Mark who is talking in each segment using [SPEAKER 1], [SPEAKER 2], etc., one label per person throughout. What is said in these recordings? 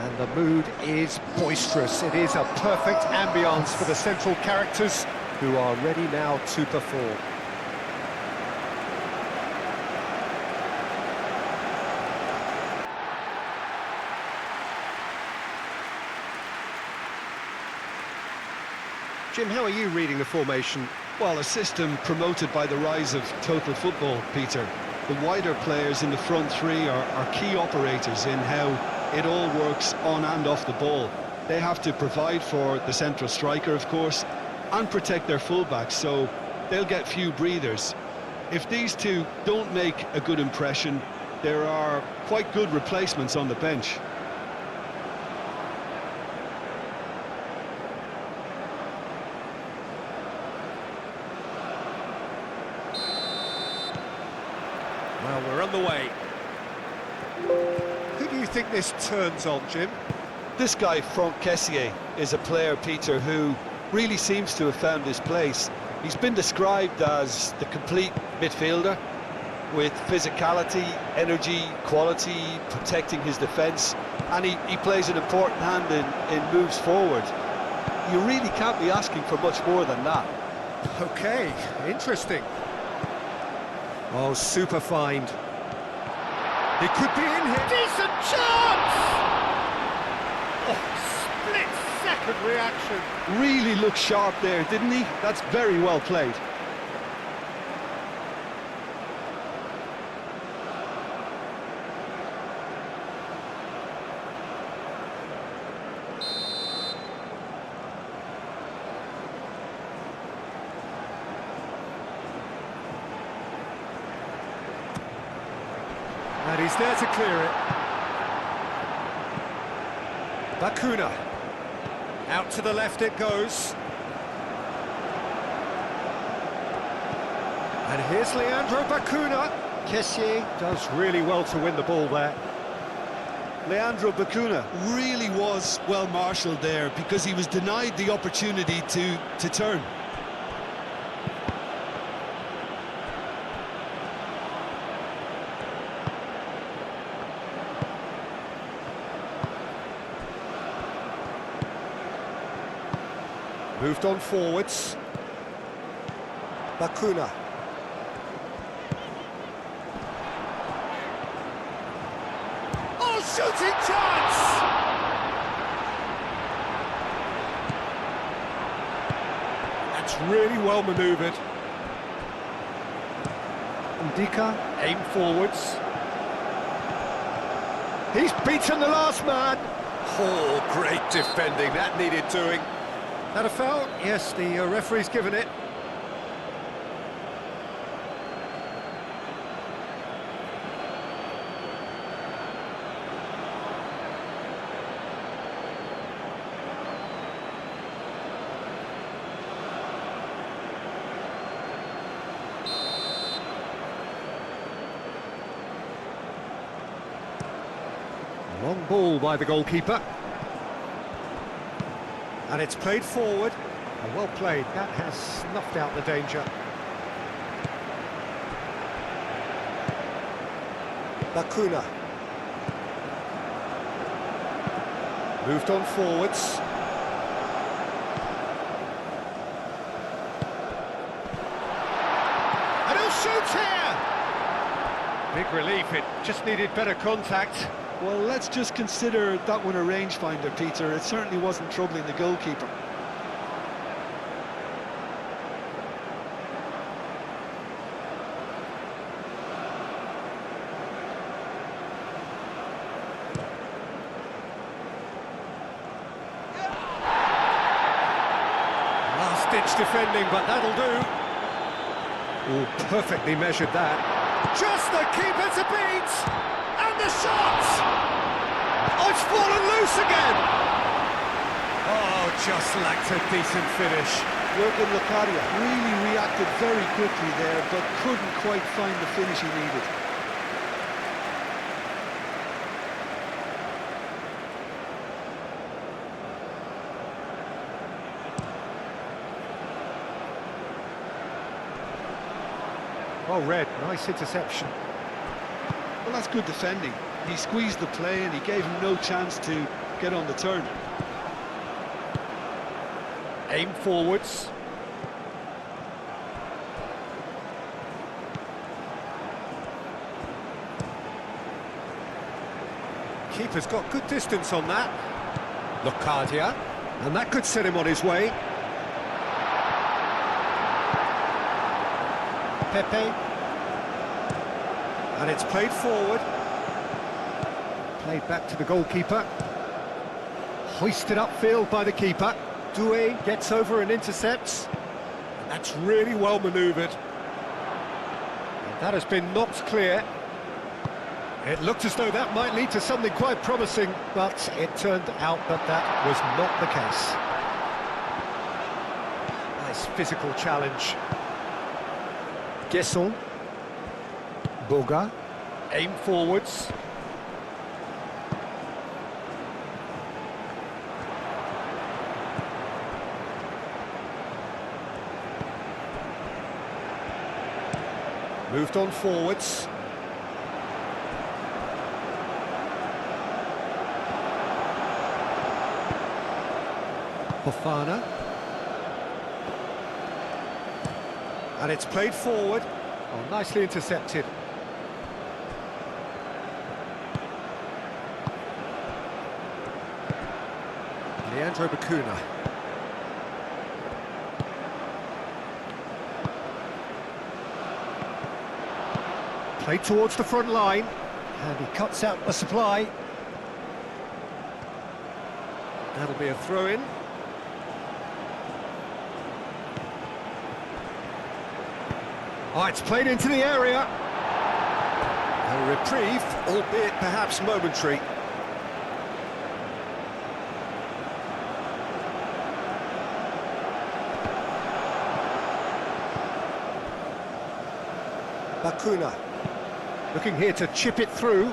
[SPEAKER 1] And the mood is boisterous. It is a perfect ambience for the central characters who are ready now to perform. Jim, how are you reading the formation?
[SPEAKER 2] Well, a system promoted by the rise of total football, Peter. The wider players in the front three are key operators in how it all works on and off the ball. They have to provide for the central striker, of course, and protect their fullbacks, so they'll get few breathers. If these two don't make a good impression, there are quite good replacements on the bench.
[SPEAKER 1] Well, we're on the way. Who do you think this turns on, Jim?
[SPEAKER 2] This guy, Franck Kessié, is a player, Peter, who really seems to have found his place. He's been described as the complete midfielder, with physicality, energy, quality, protecting his defence, and he plays an important hand in moves forward. You really can't be asking for much more than that.
[SPEAKER 1] Okay, interesting. Oh, super find. He could be in here. Decent chance! Oh, split-second reaction.
[SPEAKER 2] Really looked sharp there, didn't he? That's very well played.
[SPEAKER 1] And he's there to clear it. Bacuna. Out to the left it goes. And here's Leandro Bacuna. Kessié does really well to win the ball there.
[SPEAKER 2] Leandro Bacuna really was well marshalled there because he was denied the opportunity to turn.
[SPEAKER 1] Moved on forwards. Bacuna. Oh, shooting chance! That's really well manoeuvred. Ndika, aim forwards. He's beaten the last man. Oh, great defending. That needed doing. That a foul? Yes, the referee's given it. Long ball by the goalkeeper. And it's played forward. Oh, well played. That has snuffed out the danger. Bacuna. Moved on forwards. And he'll shoot here! Big relief, it just needed better contact.
[SPEAKER 2] Well, let's just consider that one a rangefinder, Peter. It certainly wasn't troubling the goalkeeper.
[SPEAKER 1] Last-ditch defending, but that'll do. Oh, perfectly measured that. Just the keeper to beat! And the shot! Oh, it's fallen loose again! Oh, just lacked a decent finish.
[SPEAKER 2] Jürgen Locadia really reacted very quickly there, but couldn't quite find the finish he needed.
[SPEAKER 1] Well read, nice interception.
[SPEAKER 2] Well, that's good defending. He squeezed the play and he gave him no chance to get on the turn.
[SPEAKER 1] Aim forwards. Keeper's got good distance on that. Locadia, and that could set him on his way. Pepe. And it's played forward. Played back to the goalkeeper. Hoisted upfield by the keeper. Doué gets over and intercepts. And that's really well manoeuvred. And that has been knocked clear. It looked as though that might lead to something quite promising, but it turned out that that was not the case. Nice physical challenge. Guesson. Boga. Aim forwards. Moved on forwards. Fofana. And it's played forward. Oh, nicely intercepted. Leandro Bacuna. Played towards the front line. And he cuts out the supply. That'll be a throw-in. Oh, it's played into the area. A reprieve, albeit perhaps momentary. Bacuna. Looking here to chip it through.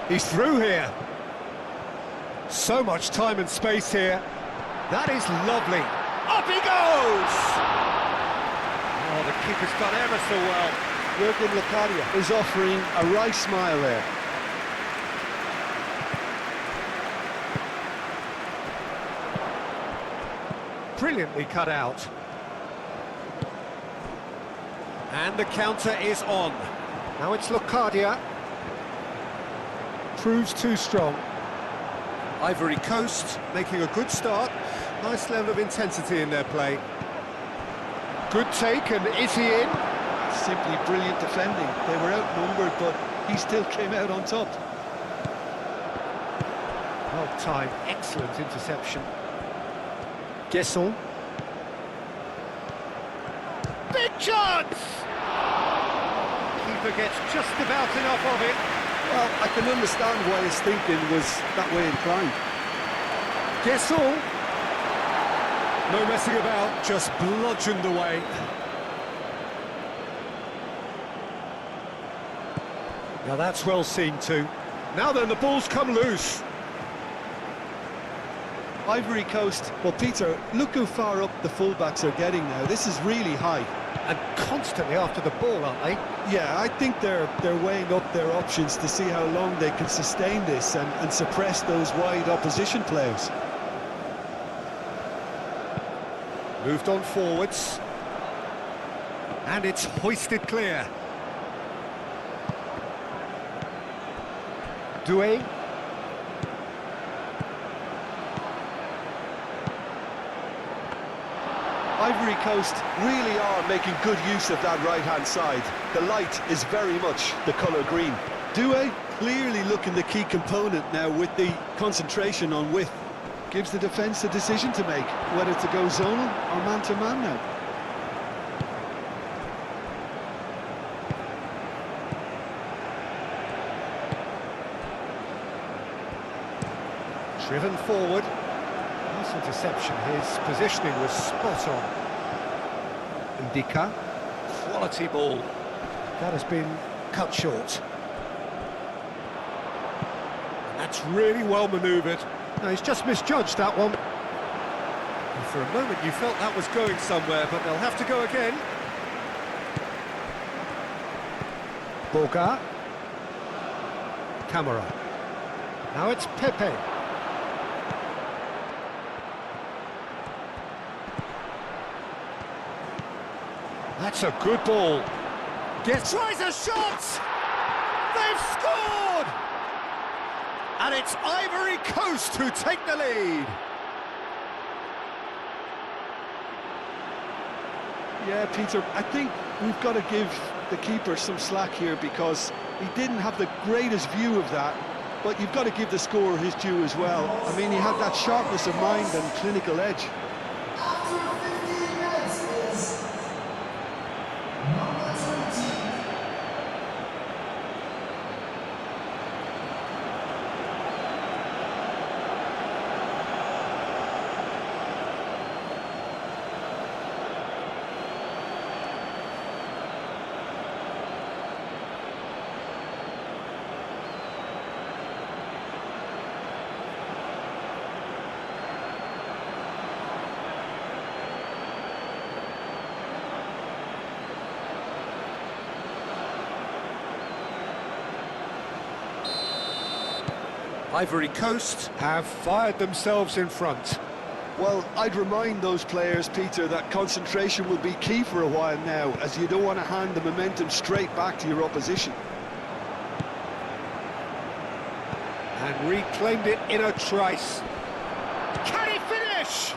[SPEAKER 1] He's through here. So much time and space here. That is lovely. Up he goes! Oh, the keeper's done ever so well.
[SPEAKER 2] Jurgen Locadia is offering a wry smile there.
[SPEAKER 1] Brilliantly cut out. And the counter is on. Now it's Locadia. Proves too strong. Ivory Coast making a good start. Nice level of intensity in their play. Good take, and is he in?
[SPEAKER 2] Simply brilliant defending. They were outnumbered, but he still came out on top.
[SPEAKER 1] Well timed, excellent interception. Guesson. Big chance! Keeper gets just about enough of it.
[SPEAKER 2] Well, I can understand why his thinking was that way inclined.
[SPEAKER 1] Guesson. No messing about, just bludgeoned away. Now that's well seen too. Now then, the ball's come loose.
[SPEAKER 2] Ivory Coast, well, Peter, look how far up the fullbacks are getting now. This is really high.
[SPEAKER 1] And constantly after the ball, aren't they?
[SPEAKER 2] Yeah, I think they're weighing up their options to see how long they can sustain this and suppress those wide opposition players.
[SPEAKER 1] Moved on forwards. And it's hoisted clear. Doué.
[SPEAKER 2] Ivory Coast really are making good use of that right-hand side. The light is very much the colour green. Doué clearly looking the key component now with the concentration on width. Gives the defence a decision to make, whether to go zonal or man-to-man now.
[SPEAKER 1] Driven forward. Nice interception. His positioning was spot on. Ndika. Quality ball. That has been cut short. And that's really well manoeuvred. No, he's just misjudged that one. And for a moment you felt that was going somewhere, but they'll have to go again. Boga. Camara. Now it's Pepe. That's a good ball. Tries a shot! They've scored! And it's Ivory Coast who take the lead.
[SPEAKER 2] Yeah, Peter, I think we've got to give the keeper some slack here because he didn't have the greatest view of that, but you've got to give the scorer his due as well. I mean, he had that sharpness of mind and clinical edge.
[SPEAKER 1] Ivory Coast have fired themselves in front.
[SPEAKER 2] Well, I'd remind those players, Peter, that concentration will be key for a while now, as you don't want to hand the momentum straight back to your opposition.
[SPEAKER 1] And reclaimed it in a trice. Can he finish?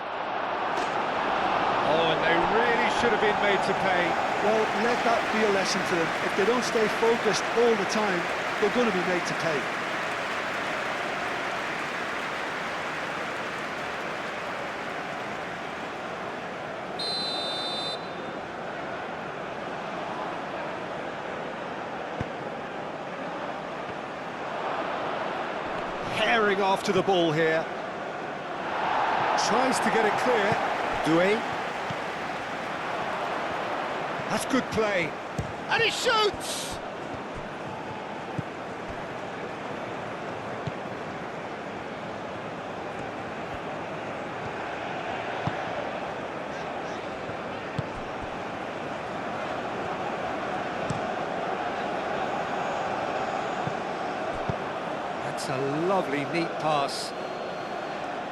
[SPEAKER 1] Oh, and they really should have been made to pay.
[SPEAKER 2] Well, let that be a lesson to them. If they don't stay focused all the time, they're going to be made to pay.
[SPEAKER 1] Herring after the ball here. Tries to get it clear. Doué. That's good play. And he shoots! That's a lovely, neat pass.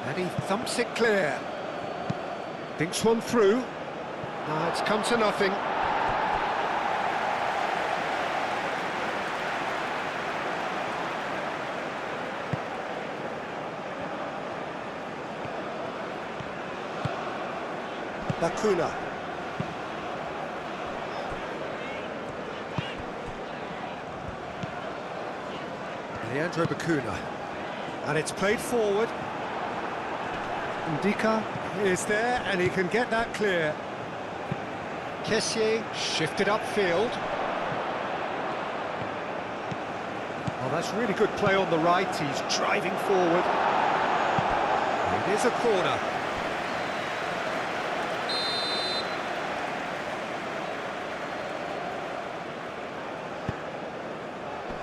[SPEAKER 1] And he thumps it clear. Thinks one through. It's come to nothing. Bacuna. Leandro Bacuna. And it's played forward. Ndika is there, and he can get that clear. Kessié shifted upfield. Well, that's really good play on the right. He's driving forward. It is a corner.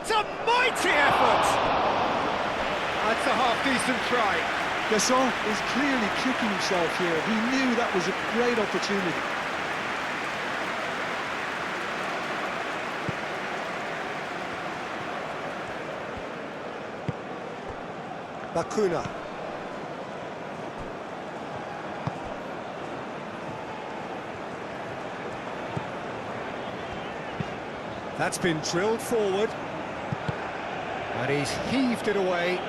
[SPEAKER 1] It's a mighty effort! That's a half-decent try.
[SPEAKER 2] Gasson is clearly kicking himself here. He knew that was a great opportunity.
[SPEAKER 1] Bacuna. That's been drilled forward. And he's heaved it away.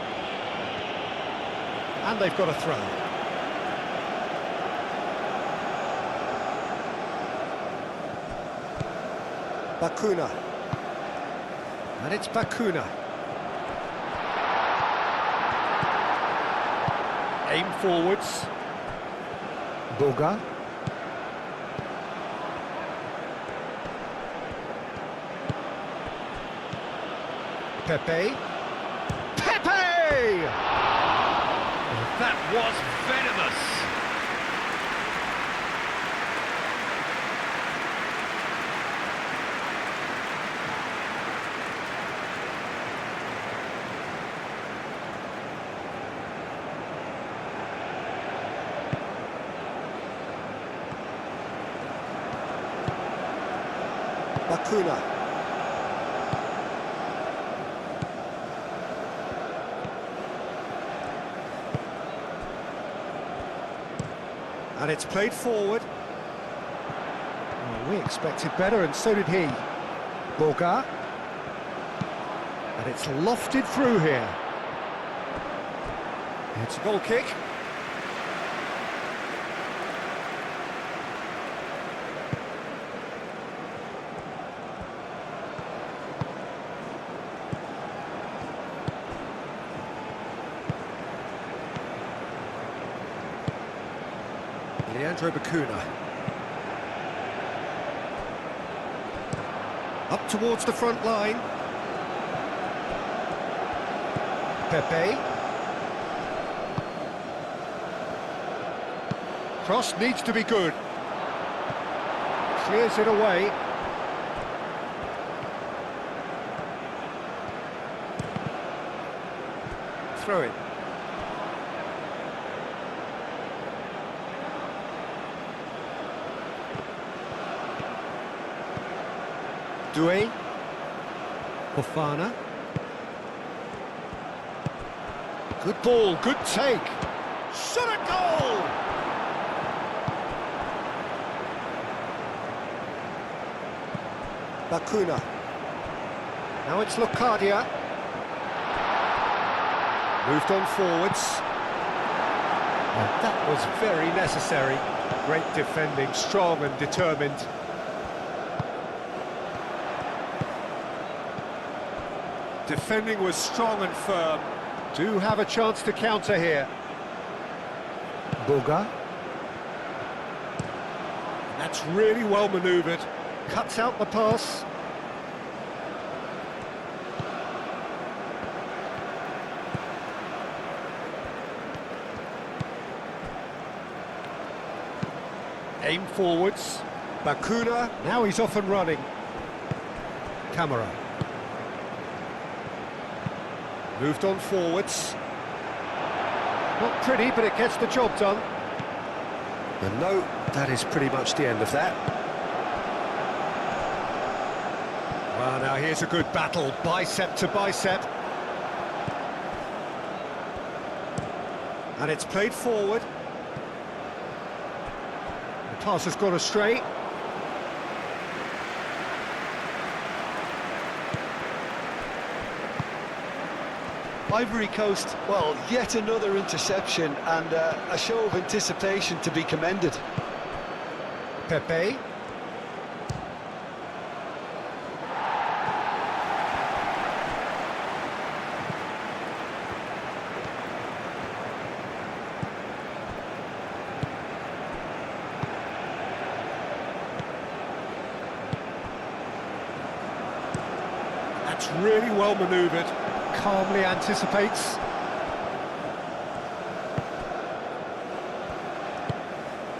[SPEAKER 1] And they've got a throw. Bacuna. And it's Bacuna. Aim forwards. Boga. Pepe. Pepe! That was venomous. Bacuna. And it's played forward. We expected better, and so did he. Boga. And it's lofted through here. It's a goal kick. Leandro Bacuna. Up towards the front line. Pepe. Cross needs to be good. Clears it away. Throw it. Doué. Fofana. Good ball, good take. Shot a goal! Bacuna. Now it's Locadia. Moved on forwards. And that was very necessary. Great defending, strong and determined. Defending was strong and firm. Do have a chance to counter here. Boga. That's really well manoeuvred. Cuts out the pass. Aim forwards. Bacuna. Now he's off and running. Camera. Moved on forwards. Not pretty, but it gets the job done. And no, that is pretty much the end of that. Well, now here's a good battle, bicep to bicep. And it's played forward. The pass has gone astray.
[SPEAKER 2] Ivory Coast, well, yet another interception and a show of anticipation to be commended.
[SPEAKER 1] Pepe. That's really well manoeuvred. Calmly anticipates.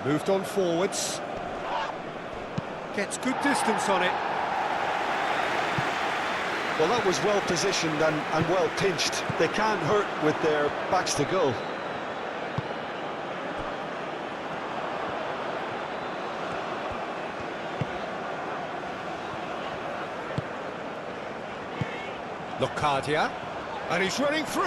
[SPEAKER 1] Moved on forwards. Gets good distance on it.
[SPEAKER 2] Well, that was well positioned and well pinched. They can't hurt with their backs to goal.
[SPEAKER 1] Locadia. And he's running through.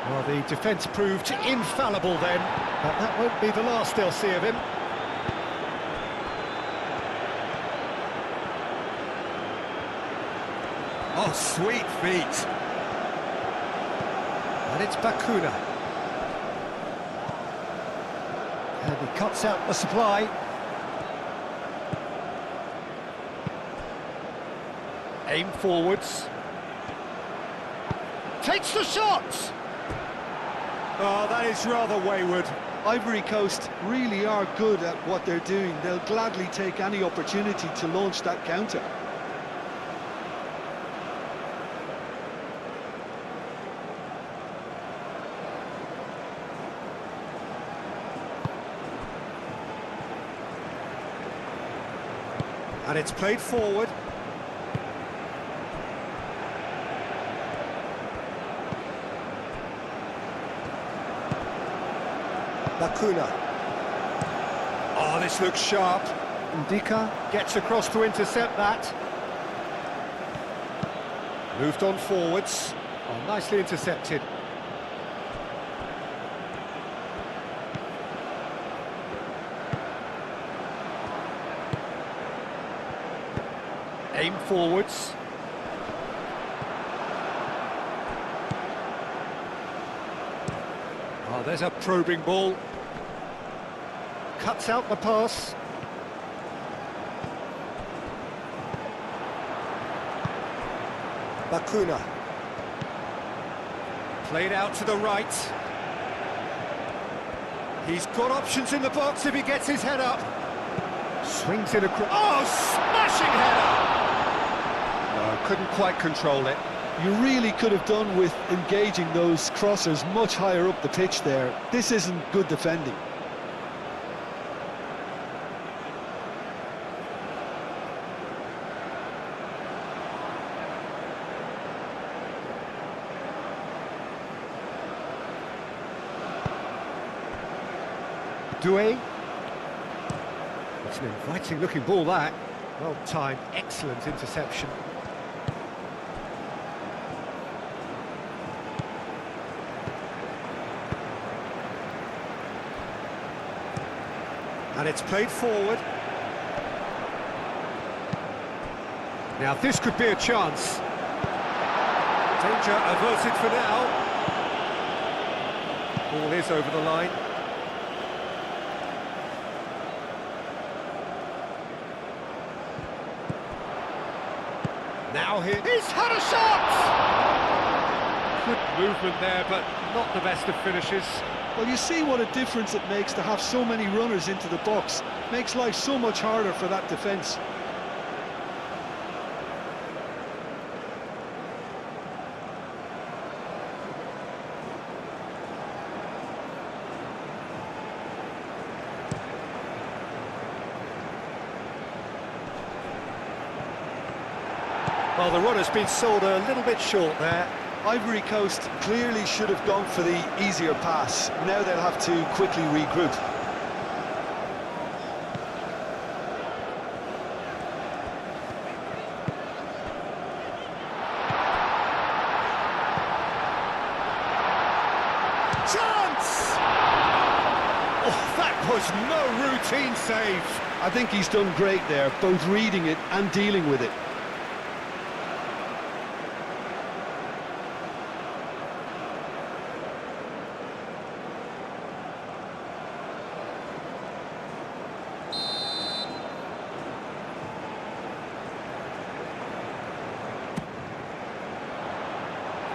[SPEAKER 1] Well, the defence proved infallible then, but that won't be the last they'll see of him. Oh, sweet feet. And it's Bacuna. And he cuts out the supply. Aim forwards. Takes the shot! Oh, that is rather wayward.
[SPEAKER 2] Ivory Coast really are good at what they're doing. They'll gladly take any opportunity to launch that counter.
[SPEAKER 1] And it's played forward. Bacuna. Oh, this looks sharp. Ndika gets across to intercept that. Moved on forwards. Oh, nicely intercepted. Aim forwards. Oh, there's a probing ball. Cuts out the pass. Bakuna. Played out to the right. He's got options in the box if he gets his head up. Swings it across. Oh, smashing header! No, couldn't quite control it.
[SPEAKER 2] You really could have done with engaging those crossers much higher up the pitch there. This isn't good defending.
[SPEAKER 1] Doué. It's an inviting looking ball, that. Well timed, excellent interception. And it's played forward. Now this could be a chance. Danger averted for now. Ball is over the line. Now he's had a shot! Good movement there, but not the best of finishes.
[SPEAKER 2] Well, you see what a difference it makes to have so many runners into the box. Makes life so much harder for that defence.
[SPEAKER 1] Well, the runner's been sold a little bit short there.
[SPEAKER 2] Ivory Coast clearly should have gone for the easier pass. Now they'll have to quickly regroup.
[SPEAKER 1] Chance! Oh, that was no routine save.
[SPEAKER 2] I think he's done great there, both reading it and dealing with it.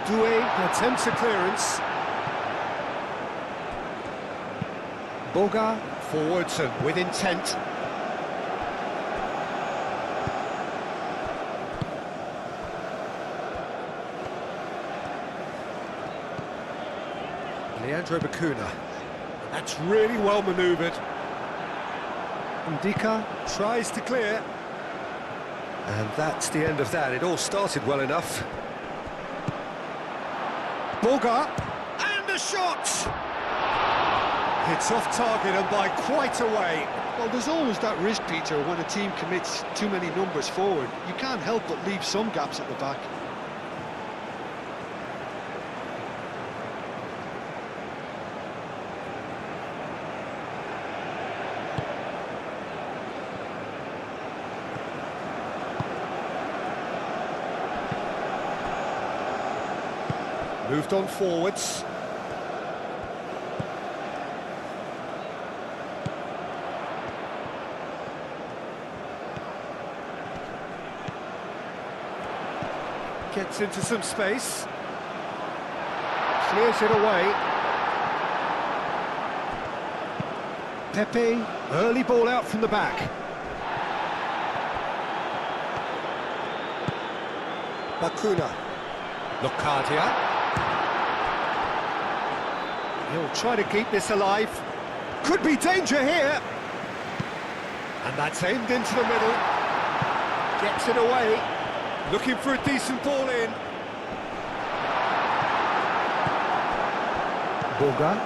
[SPEAKER 1] Doué attempts a clearance. Boga forwards and with intent. Leandro Bakuna. That's really well manoeuvred. Ndika tries to clear. And that's the end of that. It all started well enough. Boga, and a shot! It's off target and by quite a way.
[SPEAKER 2] Well, there's always that risk, Peter, when a team commits too many numbers forward. You can't help but leave some gaps at the back.
[SPEAKER 1] Moved on forwards. Gets into some space. Clears it away. Pepe, early ball out from the back. Bakuna. Locadia. He'll try to keep this alive. Could be danger here. And that's aimed into the middle. Gets it away. Looking for a decent ball in. Boga.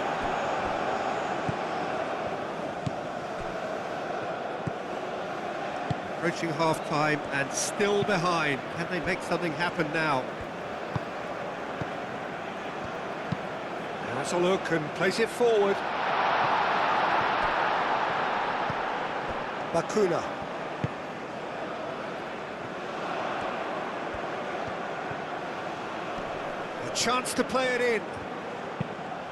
[SPEAKER 1] Approaching half-time and still behind. Can they make something happen now? Has a look and plays it forward. chance to play it in.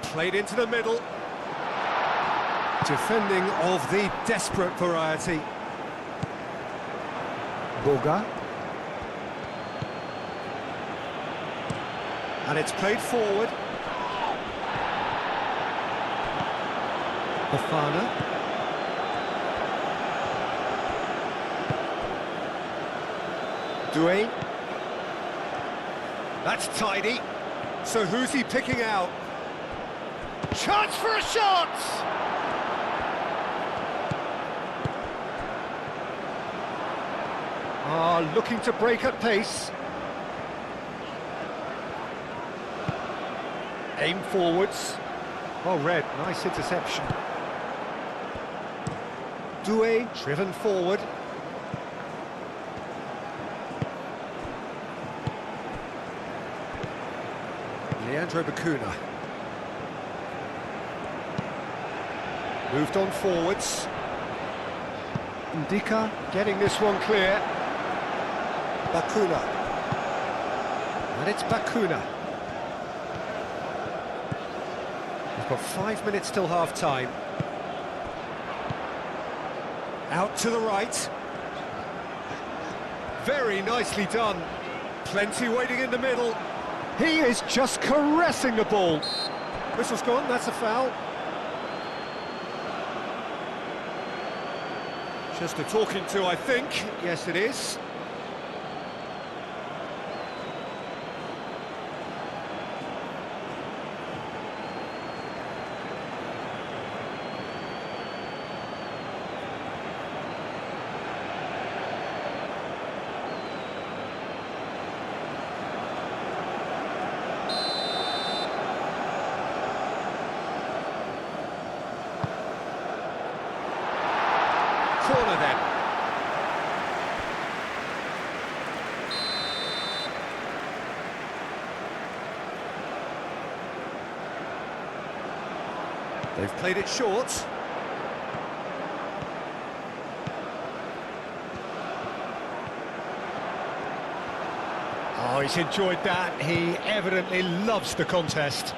[SPEAKER 1] Played into the middle. Defending of the desperate variety. Boga. And it's played forward. Bafana. Doué. That's tidy. So who's he picking out? Chance for a shot! Looking to break at pace. Aim forwards. Oh, Red, nice interception. Doué, driven forward. Leandro Bacuna. Moved on forwards. Ndika getting this one clear. Bacuna. And it's Bacuna. We've got 5 minutes till half-time. Out to the right. Very nicely done. Plenty waiting in the middle. He is just caressing the ball. Whistle's gone, that's a foul. Just a talking to, I think. Yes, it is. Corner then. They've played it short. Oh, he's enjoyed that. He evidently loves the contest.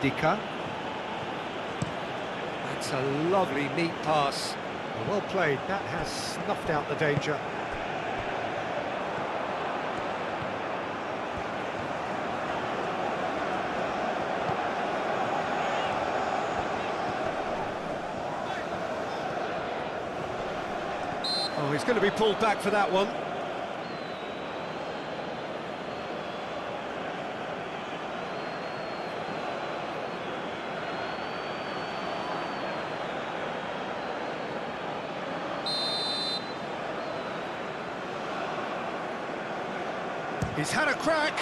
[SPEAKER 1] Ndika. That's a lovely, neat pass. Well played. That has snuffed out the danger. Oh, he's going to be pulled back for that one. He's had a crack.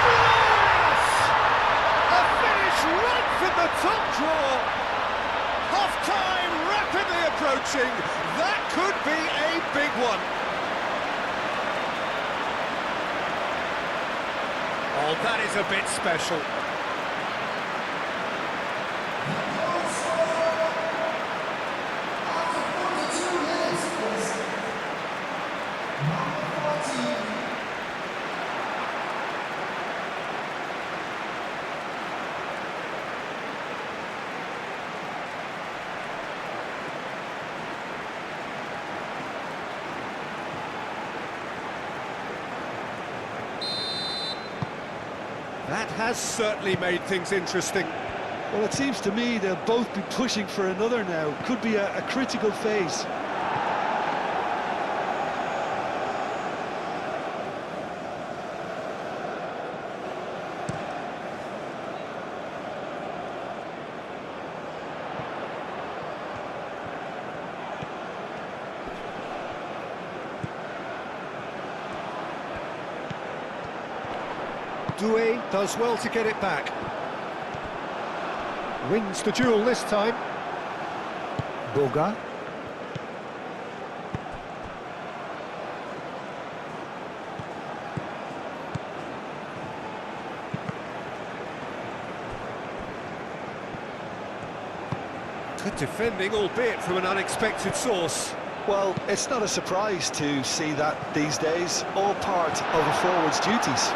[SPEAKER 1] Glorious! A finish right from the top drawer. Half-time rapidly approaching. That could be a big one. Oh, that is a bit special. That has certainly made things interesting.
[SPEAKER 2] Well, it seems to me they'll both be pushing for another now. Could be a critical phase.
[SPEAKER 1] Doué does well to get it back. Wins the duel this time. Boga. Good defending, albeit from an unexpected source.
[SPEAKER 2] Well, it's not a surprise to see that these days, all part of a forward's duties.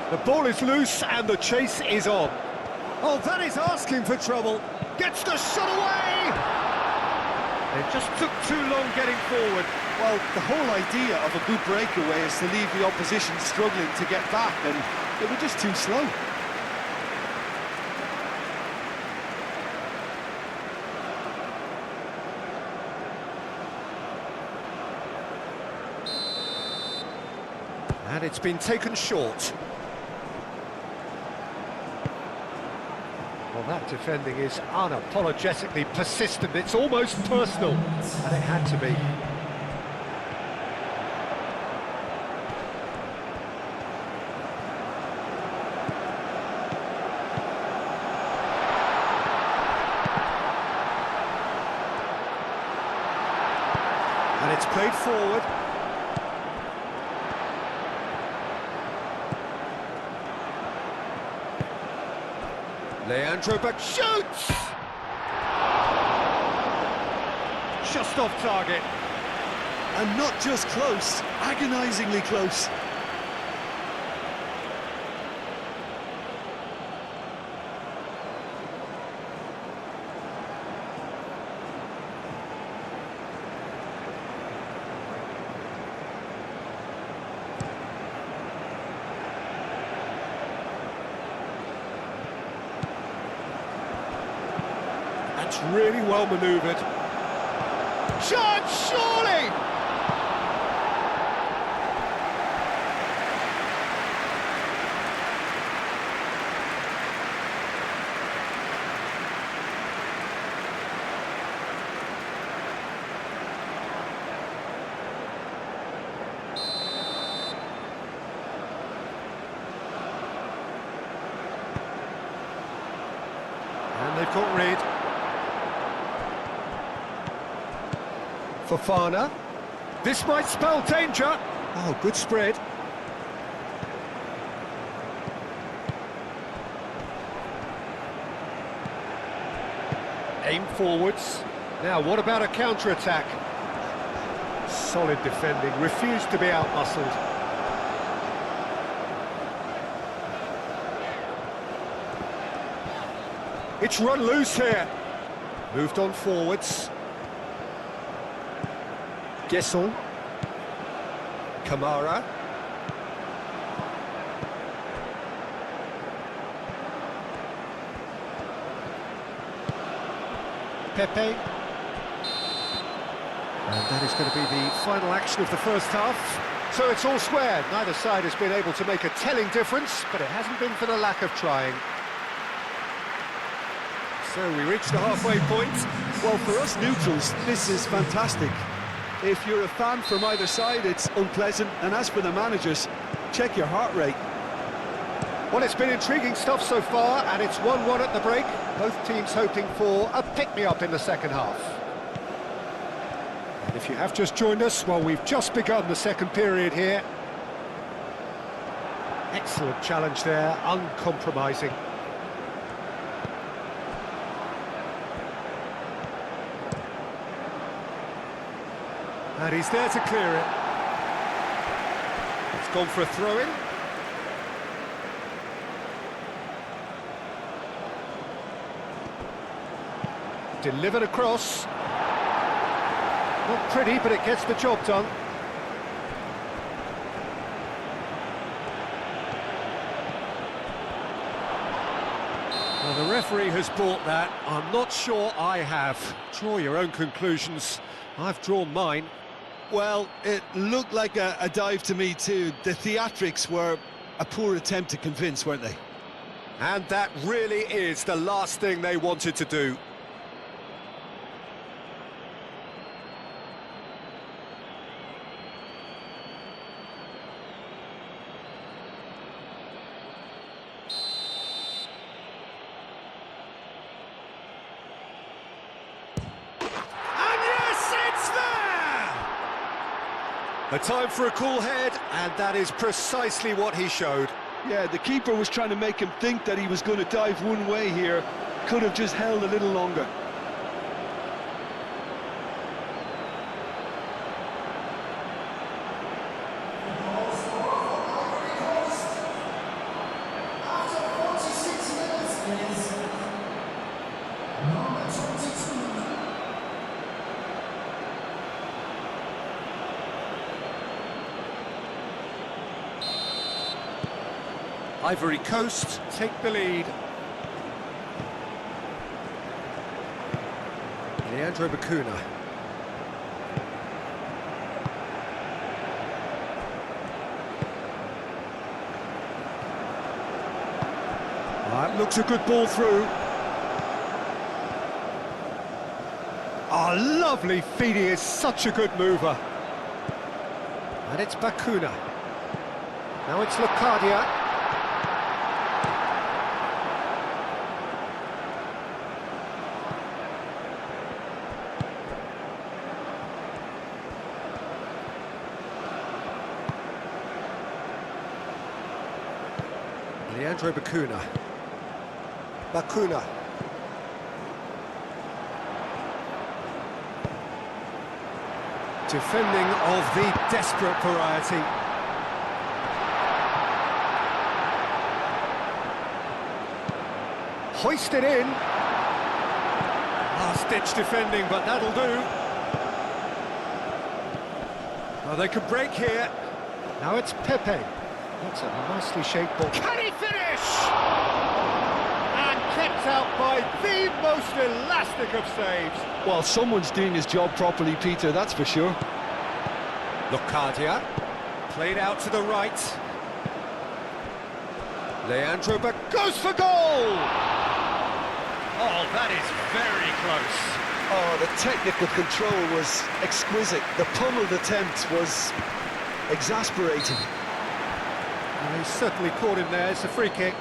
[SPEAKER 1] The ball is loose and the chase is on. Oh, that is asking for trouble. Gets the shot away! It just took too long getting forward.
[SPEAKER 2] Well, the whole idea of a good breakaway is to leave the opposition struggling to get back, and they were just too slow.
[SPEAKER 1] And it's been taken short. Well, that defending is unapologetically persistent. It's almost personal, and it had to be. And it's played forward. Leandro, but shoots! Just off target.
[SPEAKER 2] And not just close, agonisingly close.
[SPEAKER 1] That's really well manoeuvred. Shot, surely! And they've got rid. Fofana. This might spell danger. Oh, good spread. Aim forwards. Now, what about a counter-attack? Solid defending, refused to be out-muscled. It's run loose here. Moved on forwards. Gesson. Kamara. Pepe. And that is going to be the final action of the first half. So it's all square. Neither side has been able to make a telling difference, but it hasn't been for the lack of trying. So we reach the halfway point.
[SPEAKER 2] Well, for us neutrals, this is fantastic. If you're a fan from either side, it's unpleasant. And as for the managers, check your heart rate.
[SPEAKER 1] Well, it's been intriguing stuff so far, and it's 1-1 at the break. Both teams hoping for a pick-me-up in the second half. And if you have just joined us, well, we've just begun the second period here. Excellent challenge there, uncompromising. And he's there to clear it. It's gone for a throw-in. Delivered across. Not pretty, but it gets the job done. Well, the referee has bought that. I'm not sure I have. Draw your own conclusions. I've drawn mine.
[SPEAKER 2] Well, it looked like a dive to me too. The theatrics were a poor attempt to convince, weren't they?
[SPEAKER 1] And that really is the last thing they wanted to do. A time for a cool head, and that is precisely what he showed.
[SPEAKER 2] Yeah, the keeper was trying to make him think that he was going to dive one way here. Could have just held a little longer.
[SPEAKER 1] Ivory Coast take the lead. Leandro Bacuna. That looks a good ball through. Oh, lovely feed, he is such a good mover. And it's Bacuna. Now it's Locadia. Leandro Bacuna. Bacuna. Defending of the desperate variety. Hoisted in. Last-ditch defending, but that'll do. Well, they could break here. Now it's Pepe. That's a nicely shaped ball. Can he finish? And kept out by the most elastic of saves.
[SPEAKER 2] Well, someone's doing his job properly, Peter, that's for sure.
[SPEAKER 1] Locadia, played out to the right. Leandro goes for goal! Oh, that is very close.
[SPEAKER 2] Oh, the technical control was exquisite. The pummeled attempt was exasperating.
[SPEAKER 1] Well, he certainly caught him there. It's a free kick.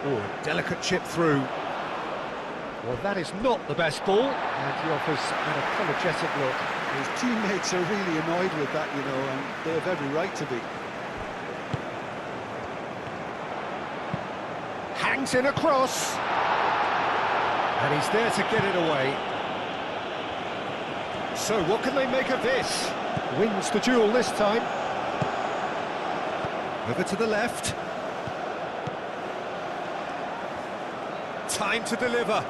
[SPEAKER 1] Oh, delicate chip through. Well, that is not the best ball. And he offers an apologetic look.
[SPEAKER 2] His teammates are really annoyed with that, you know, and they have every right to be.
[SPEAKER 1] Hangs in across. And he's there to get it away. So what can they make of this? Wins the duel this time. Over to the left. Time to deliver.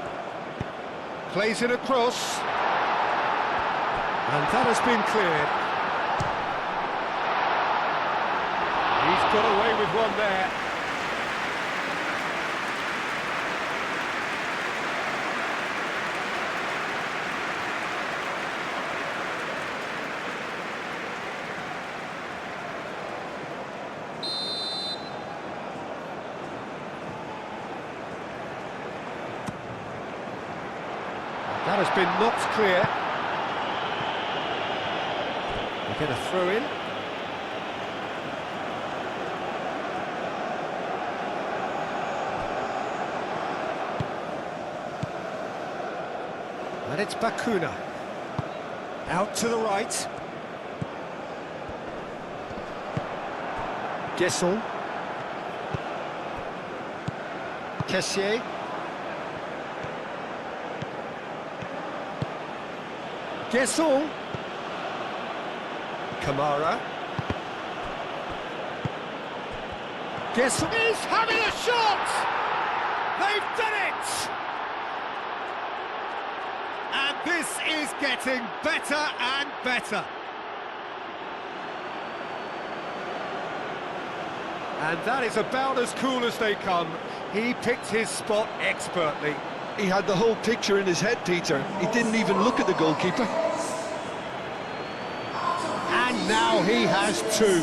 [SPEAKER 1] Plays it across. And that has been cleared. He's got away with one there. That has been knocked clear. We get a throw in. And it's Bacuna. Out to the right. Guesson. Kessier. Guesson. Kamara. Guesson is having a shot! They've done it! And this is getting better and better. And that is about as cool as they come. He picked his spot expertly.
[SPEAKER 2] He had the whole picture in his head, Peter. He didn't even look at the goalkeeper.
[SPEAKER 1] And now he has two.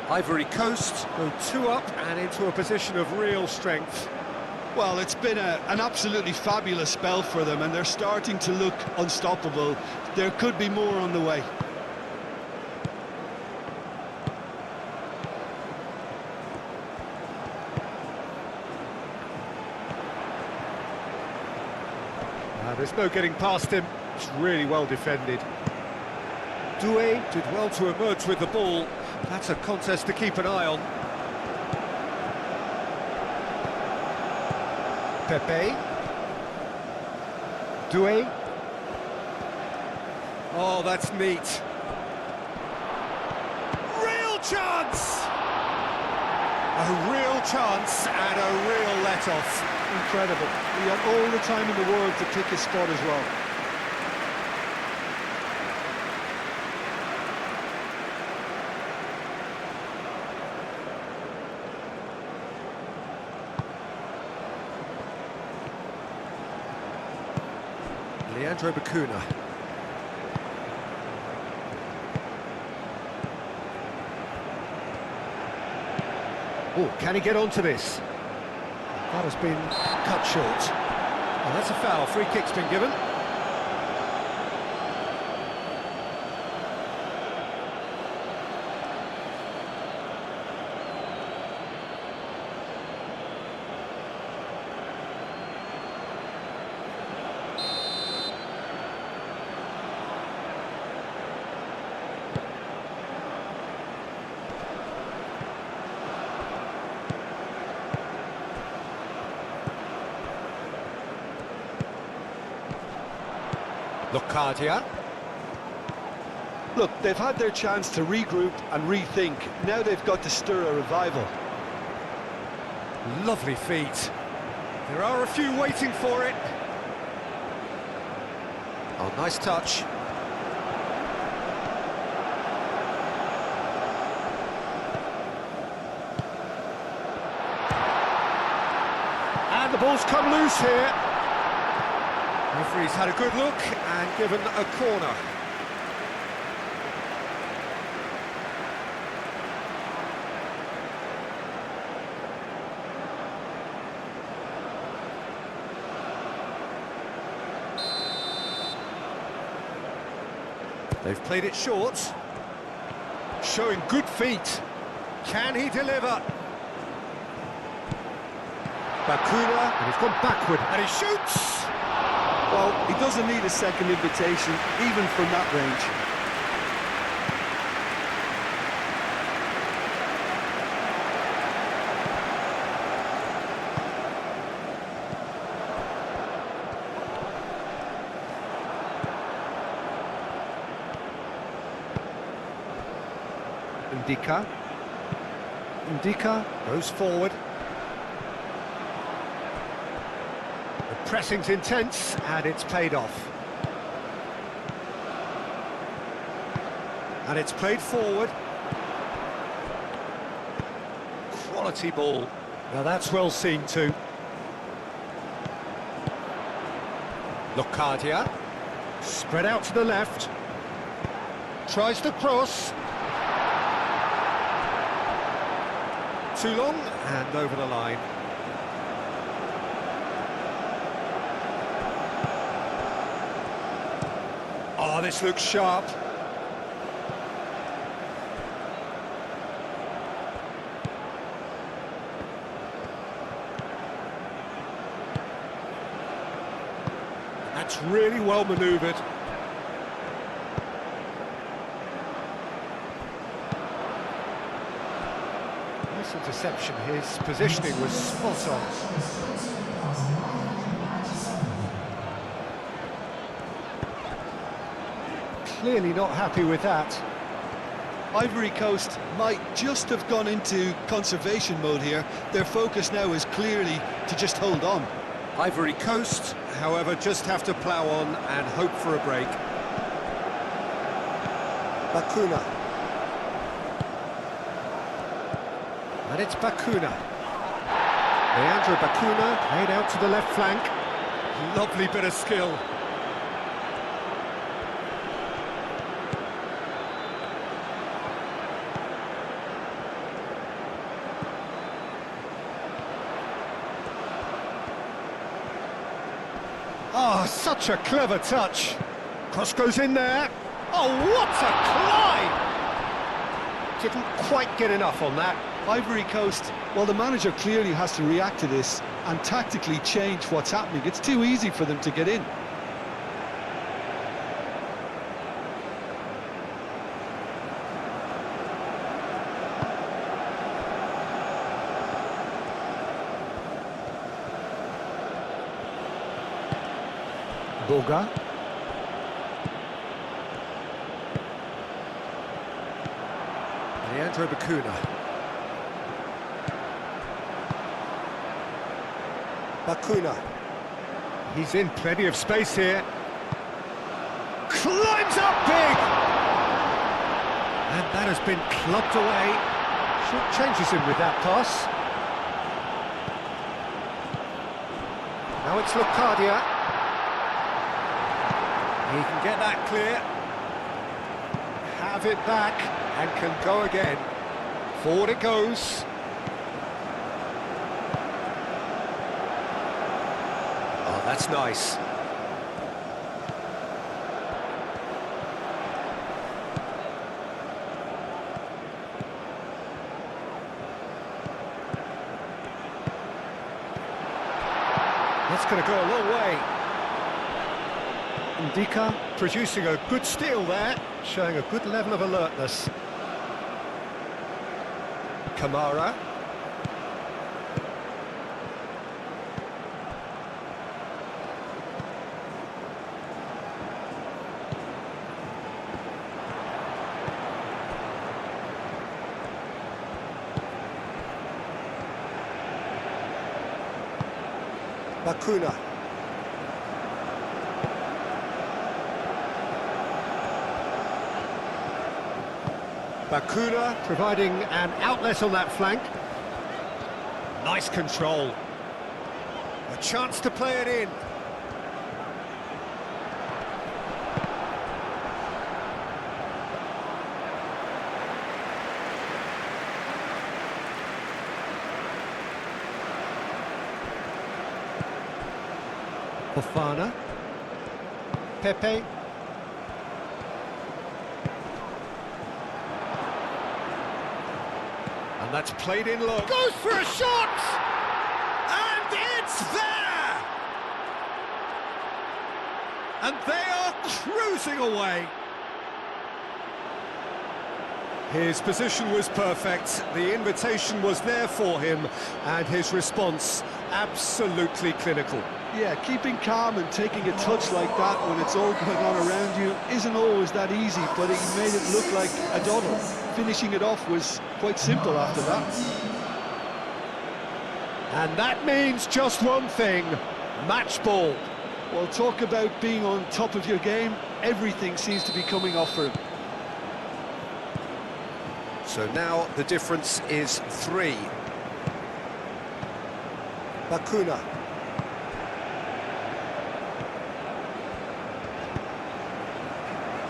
[SPEAKER 1] Ivory Coast go 2 up and into a position of real strength.
[SPEAKER 2] Well, it's been an absolutely fabulous spell for them, and they're starting to look unstoppable. There could be more on the way.
[SPEAKER 1] There's no getting past him. It's really well defended. Doué did well to emerge with the ball. That's a contest to keep an eye on. Pepe. Doué. Oh, that's neat. Real chance! A real chance and a real let-off.
[SPEAKER 2] Incredible. He had all the time in the world to pick his spot as well.
[SPEAKER 1] Leandro Bacuna. Oh, can he get onto this? That has been cut short. Well, that's a foul. Free kick's been given. Locadia.
[SPEAKER 2] Look, they've had their chance to regroup and rethink. Now they've got to stir a revival.
[SPEAKER 1] Lovely feet. There are a few waiting for it. Oh, nice touch. And the ball's come loose here. Referee's had a good look and given a corner. They've played it short. Showing good feet. Can he deliver? Bacuna, and he's gone backward, and he shoots!
[SPEAKER 2] Well, he doesn't need a second invitation, even from that range.
[SPEAKER 1] Ndika goes forward. The pressing's intense and it's paid off. And it's played forward. Quality ball. Now that's well seen too. Locadia. Spread out to the left. Tries to cross. Too long and over the line. Oh, this looks sharp. That's really well manoeuvred. Nice interception. His positioning was spot on. Clearly not happy with that.
[SPEAKER 2] Ivory Coast might just have gone into conservation mode here. Their focus now is clearly to just hold on.
[SPEAKER 1] Ivory Coast, however, just have to plough on and hope for a break. Bacuna. And it's Bacuna. Leandro Bacuna played out to the left flank. Lovely bit of skill. Oh, such a clever touch. Cross goes in there. Oh, what a climb! Didn't quite get enough on that.
[SPEAKER 2] Ivory Coast, well, the manager clearly has to react to this and tactically change what's happening. It's too easy for them to get in.
[SPEAKER 1] Boga. Leandro Bacuna. Bacuna. He's in plenty of space here. Climbs up big! And that has been clubbed away. Short changes him with that pass. Now it's Locadia. He can get that clear. Have it back and can go again. Forward it goes. Oh, that's nice. That's going to go a long way. Ndika producing a good steal there, showing a good level of alertness. Kamara. Bacuna. Bacuna providing an outlet on that flank. Nice control. A chance to play it in. Fofana. Pepe. And that's played in low. Goes for a shot! And it's there! And they are cruising away. His position was perfect, the invitation was there for him, and his response absolutely clinical.
[SPEAKER 2] Yeah, keeping calm and taking a touch like that when it's all going on around you isn't always that easy, but he made it look like a doddle. Finishing it off was quite simple after that.
[SPEAKER 1] And that means just one thing, match ball.
[SPEAKER 2] Well, talk about being on top of your game, everything seems to be coming off for him.
[SPEAKER 1] So now the difference is 3. Bacuna.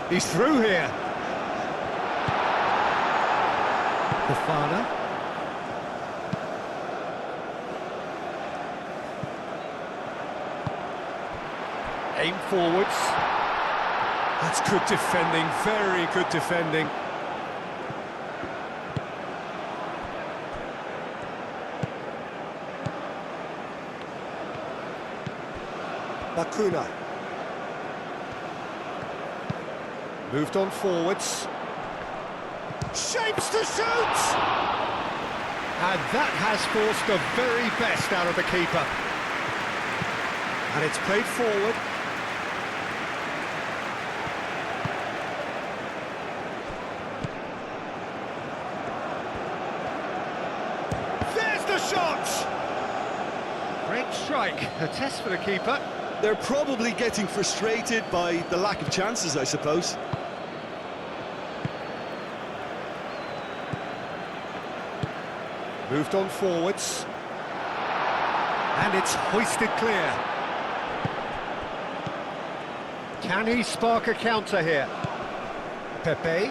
[SPEAKER 1] He's through here. Fofana. Aim forwards. That's good defending, very good defending. Bacuna. Moved on forwards. Shapes to shoot! And that has forced the very best out of the keeper. And it's played forward. There's the shot! Great strike, a test for the keeper.
[SPEAKER 2] They're probably getting frustrated by the lack of chances, I suppose.
[SPEAKER 1] Moved on forwards. And it's hoisted clear. Can he spark a counter here? Pepe.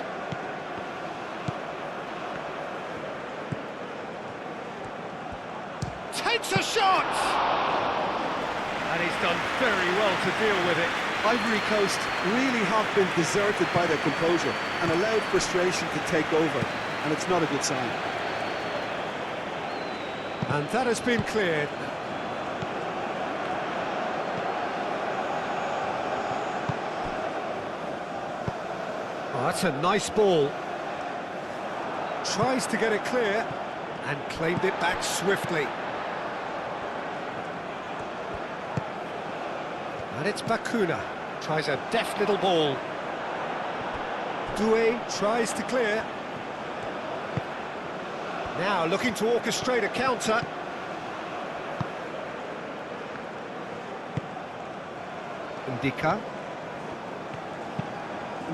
[SPEAKER 1] Takes a shot! And he's done very well to deal with it.
[SPEAKER 3] Ivory Coast really have been deserted by their composure and allowed frustration to take over, and it's not a good sign.
[SPEAKER 1] And that has been cleared. Oh, that's a nice ball. Tries to get it clear and claimed it back swiftly. And it's Bakuna. Tries a deft little ball. Doué tries to clear. Now looking to orchestrate a counter. Ndika.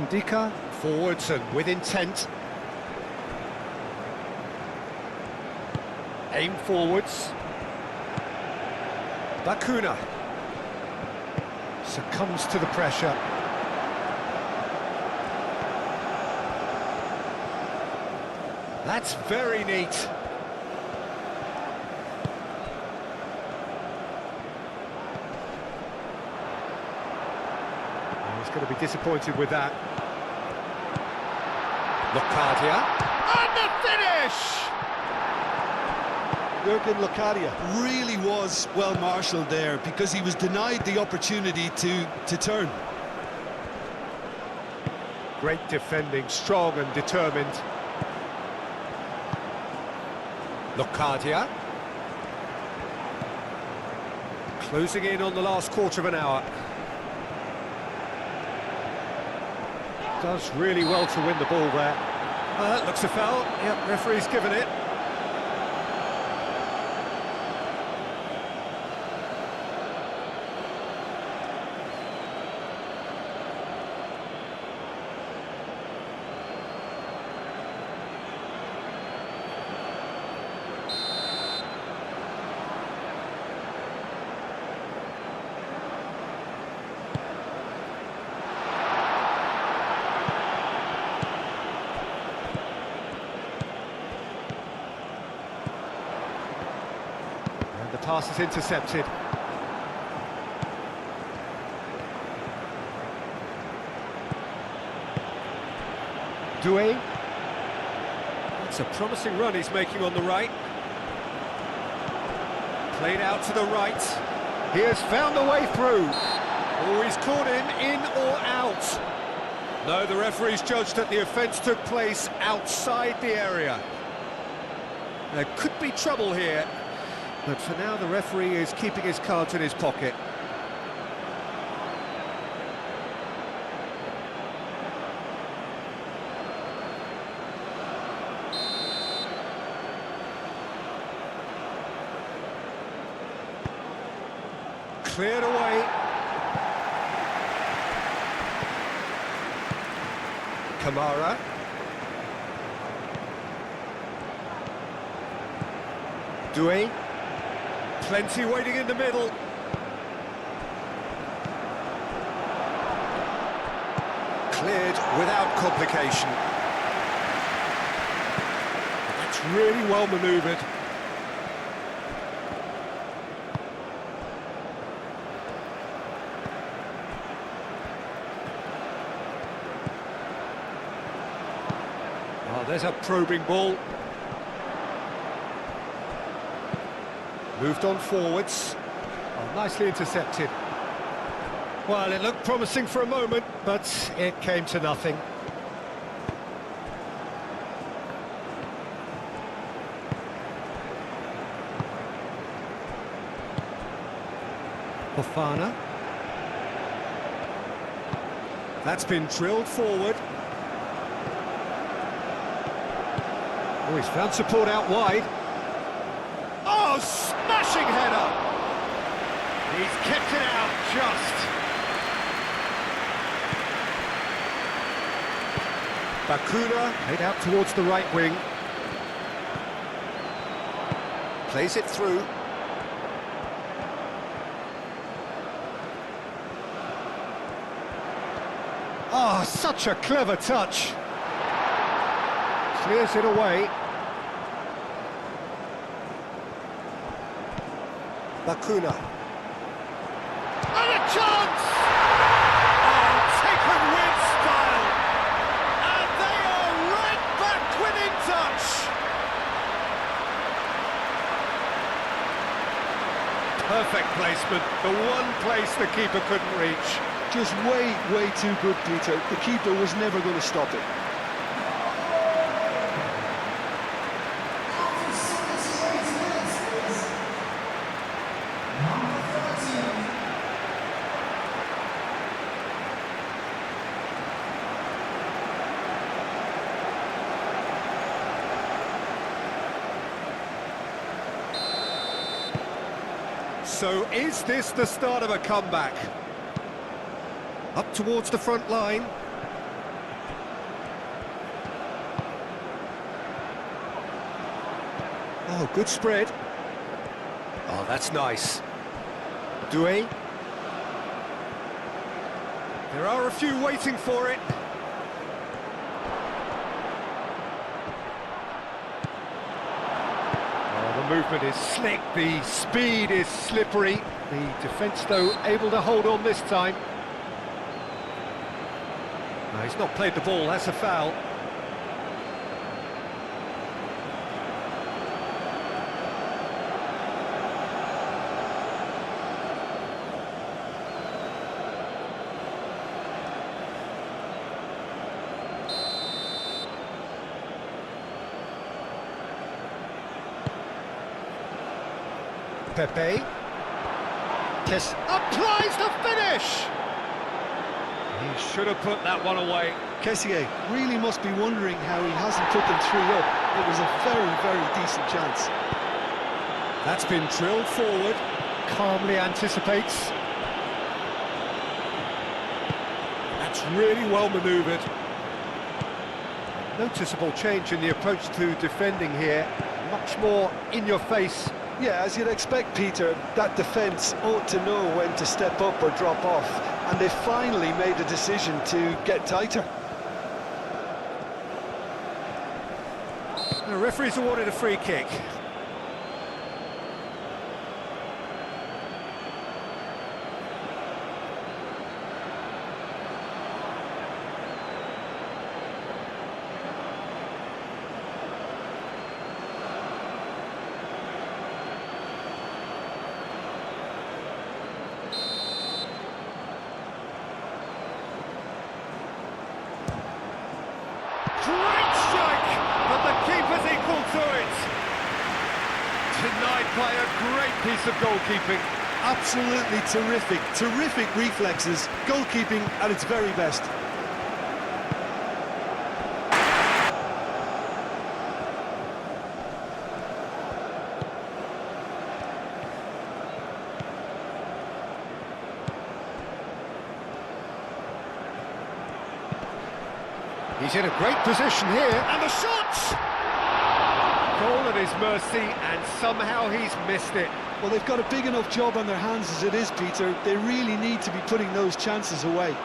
[SPEAKER 1] Ndika forwards and with intent. Aim forwards. Bakuna succumbs to the pressure. That's very neat. Oh, he's going to be disappointed with that. Locadia. And the finish!
[SPEAKER 3] Jurgen Locadia.
[SPEAKER 2] Really was well marshalled there because he was denied the opportunity to turn.
[SPEAKER 1] Great defending, strong and determined. Locadia. Closing in on the last quarter of an hour. Does really well to win the ball there. Looks a foul. Yep, referee's given it. The pass is intercepted. Doué. It's a promising run he's making on the right. Played out to the right. He has found a way through. Oh, he's caught him in or out. No, the referee's judged that the offence took place outside the area. There could be trouble here. But for now, the referee is keeping his cards in his pocket. Cleared away. Kamara. Doué. Plenty waiting in the middle. Cleared without complication. That's really well manoeuvred. Oh, there's a probing ball. Moved on forwards. Oh, nicely intercepted. Well, it looked promising for a moment, but it came to nothing. Fofana. That's been drilled forward. Oh, he's found support out wide. Oh, smashing header! He's kept it out just. Bakuna played out towards the right wing. Plays it through. Oh, such a clever touch. Clears it away. Bakuna. And a chance! Oh, taken with style! And they are right back within touch! Perfect placement, the one place the keeper couldn't reach.
[SPEAKER 2] Just way too good, Peter. The keeper was never going to stop it.
[SPEAKER 1] So is this the start of a comeback? Up towards the front line. Oh, good spread. Oh, that's nice. Doué. There are a few waiting for it. The movement is slick, the speed is slippery. The defence, though, able to hold on this time. No, he's not played the ball, that's a foul. Pepe. Kiss. Applies the finish! He should have put that one away.
[SPEAKER 2] Kessié really must be wondering how he hasn't put them 3 up. It was a very decent chance.
[SPEAKER 1] That's been drilled forward. Calmly anticipates. That's really well manoeuvred. Noticeable change in the approach to defending here. Much more in your face.
[SPEAKER 2] Yeah, as you'd expect, Peter, that defence ought to know when to step up or drop off, and they finally made a decision to get tighter.
[SPEAKER 1] The referee's awarded a free kick. Great strike, but the keeper's equal to it. Denied by a great piece of goalkeeping.
[SPEAKER 2] Absolutely terrific reflexes, goalkeeping at its very best.
[SPEAKER 1] He's in a great position here, and the shot! Goal at his mercy, and somehow he's missed it.
[SPEAKER 2] Well, they've got a big enough job on their hands as it is, Peter. They really need to be putting those chances away.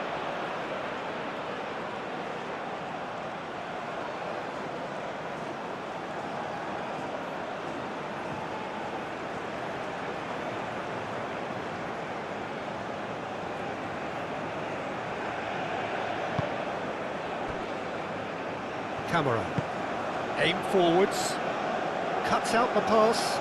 [SPEAKER 1] Camera. Aim forwards. Cuts out the pass.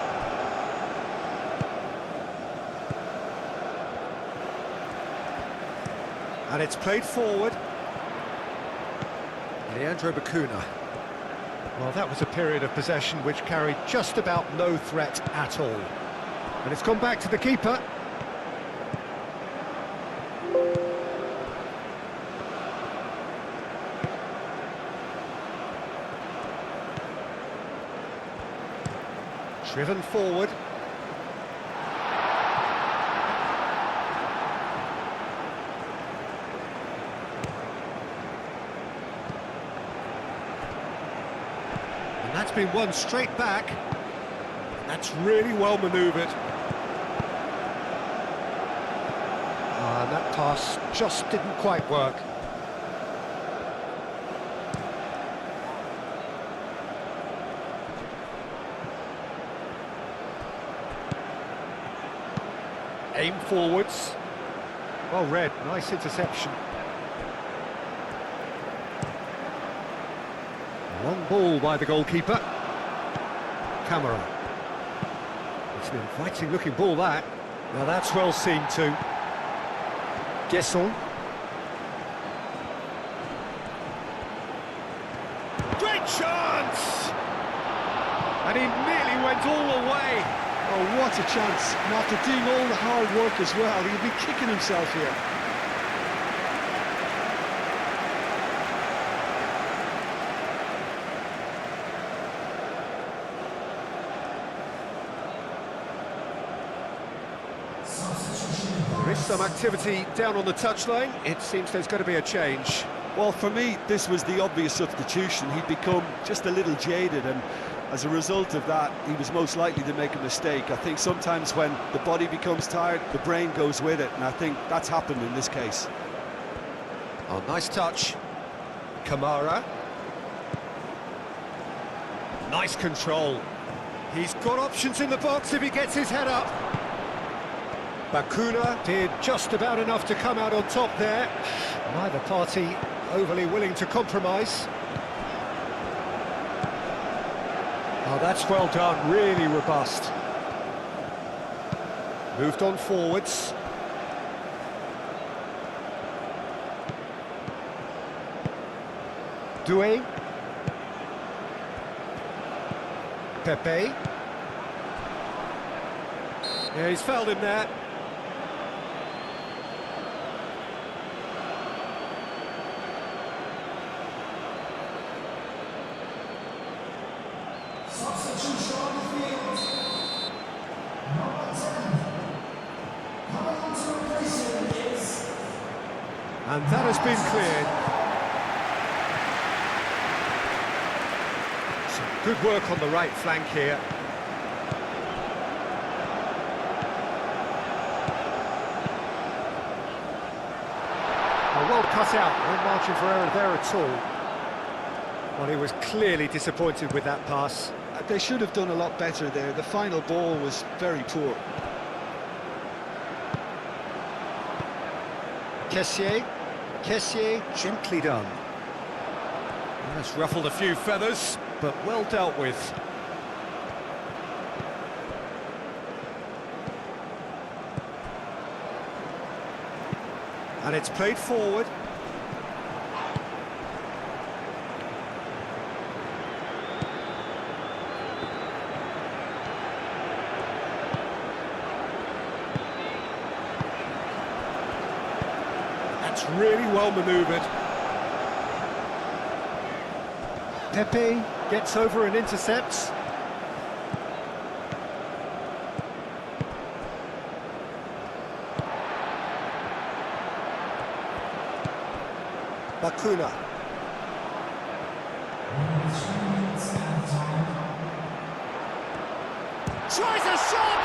[SPEAKER 1] And it's played forward. Leandro Bacuna. Well, that was a period of possession which carried just about no threat at all. And it's gone back to the keeper. Driven forward. And that's been won straight back. And that's really well manoeuvred. And that pass just didn't quite work. Aim forwards. Well read, nice interception. Long ball by the goalkeeper. Camera. It's an inviting looking ball, that. Now that's well seen too. Guesson. Great chance! And he nearly went all the way.
[SPEAKER 2] Oh, what a chance. And after doing all the hard work as well, he'll be kicking himself here.
[SPEAKER 1] There is some activity down on the touchline. It seems there's going to be a change.
[SPEAKER 2] Well, for me, this was the obvious substitution. He'd become just a little jaded, and as a result of that, he was most likely to make a mistake. I think sometimes when the body becomes tired, the brain goes with it, and I think that's happened in this case.
[SPEAKER 1] Oh, nice touch. Kamara. Nice control. He's got options in the box if he gets his head up. Bakuna did just about enough to come out on top there. Neither party overly willing to compromise. Oh, that's well done, really robust. Moved on forwards. Doué. Pepe. Yeah, he's fouled him there.
[SPEAKER 4] Substitution on the field. Number 10. Coming on to replace him is...
[SPEAKER 1] And that has been cleared. Some good work on the right flank here. Well cut out, no margin for error there at all. Well, he was clearly disappointed with that pass.
[SPEAKER 2] They should have done a lot better there. The final ball was very poor.
[SPEAKER 1] Kessié, gently done. That's ruffled a few feathers, but well dealt with. And it's played forward. That's really well manoeuvred. Pepe gets over and intercepts. Bakuna. Tries a shot!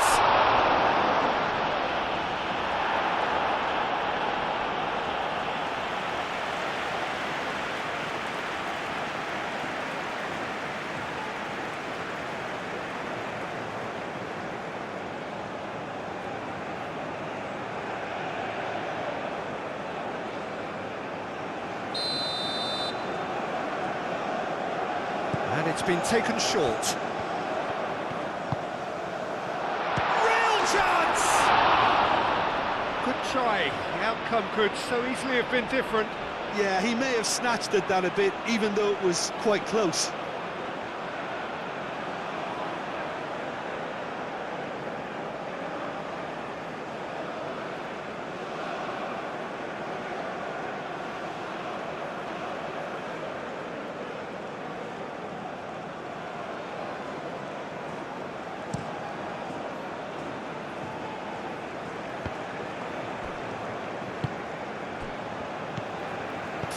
[SPEAKER 1] And it's been taken short. Real chance! Good try. The outcome could so easily have been different.
[SPEAKER 2] Yeah, he may have snatched at that a bit, even though it was quite close.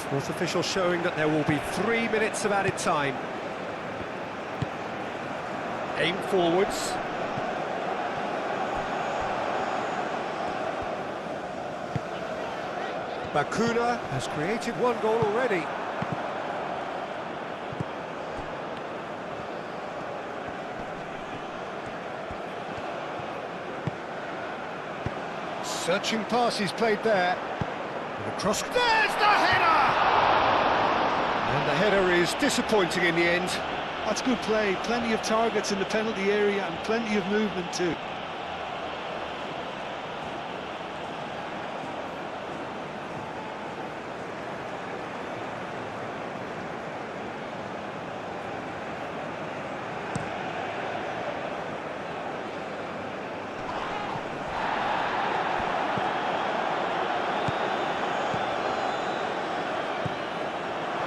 [SPEAKER 1] Fourth official showing that there will be 3 minutes of added time. Aim forwards. Bakuna has created one goal already. Searching pass he's played there. And across. There's the header! And the header is disappointing in the end.
[SPEAKER 2] That's good play. Plenty of targets in the penalty area and plenty of movement too.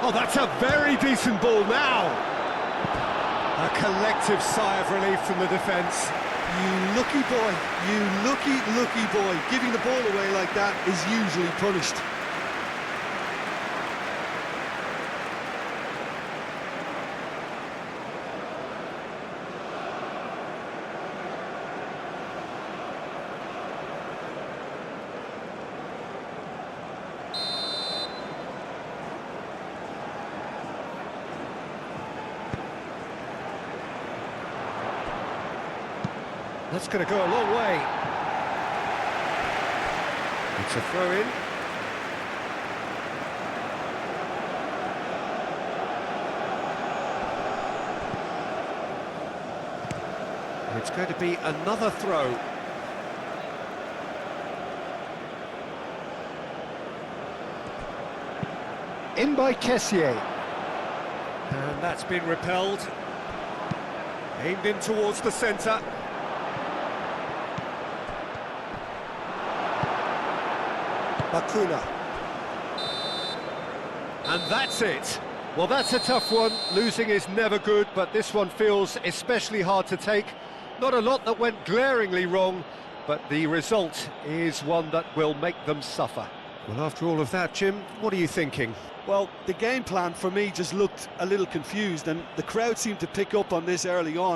[SPEAKER 1] Oh, that's a very decent ball now. A collective sigh of relief from the defence.
[SPEAKER 3] You lucky boy, you lucky boy. Giving the ball away like that is usually punished.
[SPEAKER 1] That's going to go a long way. It's a throw-in. It's going to be another throw. In by Kessier. And that's been repelled. Aimed in towards the centre. Bakuna. And that's it. Well, that's a tough one. Losing is never good, but this one feels especially hard to take. Not a lot that went glaringly wrong, but the result is one that will make them suffer. Well, after all of that, Jim, what are you thinking?
[SPEAKER 3] Well, the game plan for me just looked a little confused, and the crowd seemed to pick up on this early on.